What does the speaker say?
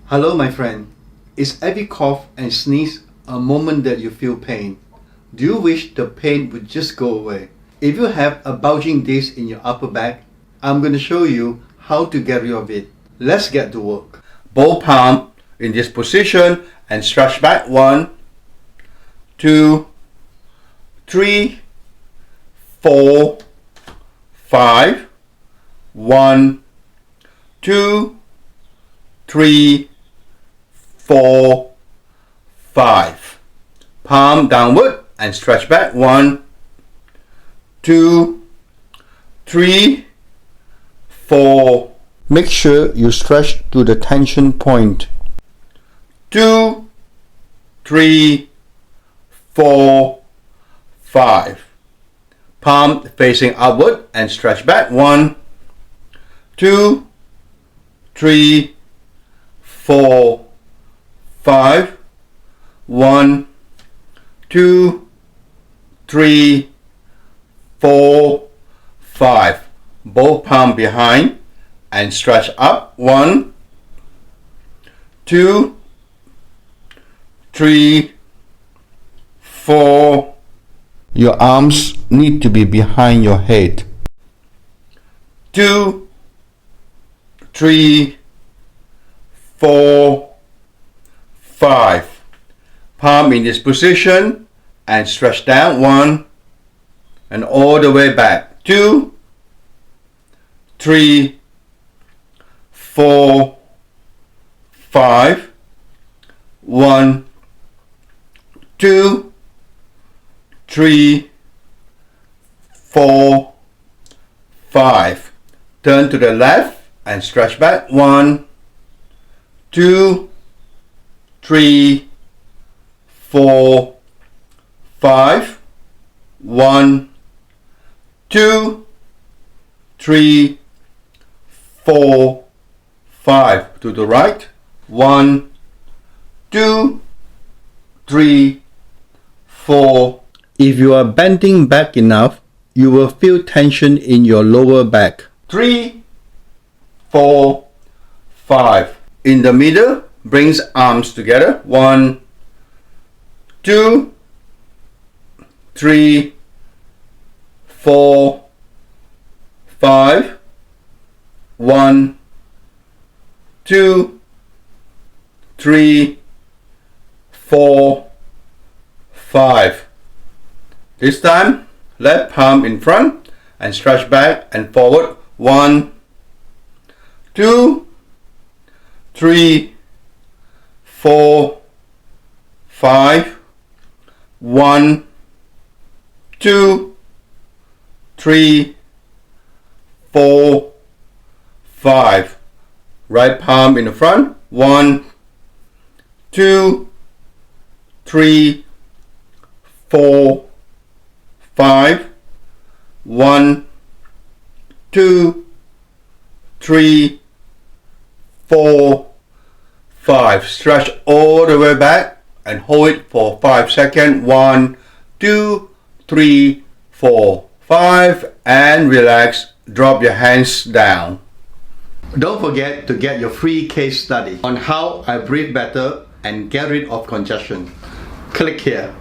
Hello my friend. Is every cough and sneeze a moment that you feel pain? Do you wish the pain would just go away? If you have a bulging disc in your upper back, I'm going to show you how to get rid of it. Let's get to work. Both palm in this position and stretch back. 1, 2, 3, 4, 5. 1, 2, 3, 4, 5. Palm downward and stretch back. 1, 2, 3, 4. Make sure you stretch to the tension point. 2, 3, 4, 5. Palm facing upward and stretch back. 1, 2, 3, 4, 5. 1, 2, 3, 4, 5. Both palm behind and stretch up. 1, 2, 3, 4. Your arms need to be behind your head. 2, 3, 4, 5. Palm in this position and stretch down. 1 and all the way back. 2, 3, 4, 5. 1, 2, 3, 4, 5. Turn to the left and stretch back. 1, 2, 3, 4, 5. 1, 2, 3, 4, 5. To the right. 1, 2, 3, 4. If you are bending back enough, you will feel tension in your lower back. 3, 4, 5. In the middle, brings arms together. 1, 2, 3, 4, 5. 1, 2, 3, 4, 5. This time, left palm in front and stretch back and forward. 1, 2, 3, 4, 5. 1, 2, 3, 4, 5. Right palm in the front. 1, 2, 3, 4, 5. 1, 2, 3, 4, 5. Stretch all the way back and hold it for 5 seconds. 1, 2, 3, 4, 5. And relax. Drop your hands down. Don't forget to get your free case study on how I breathe better and get rid of congestion. Click here.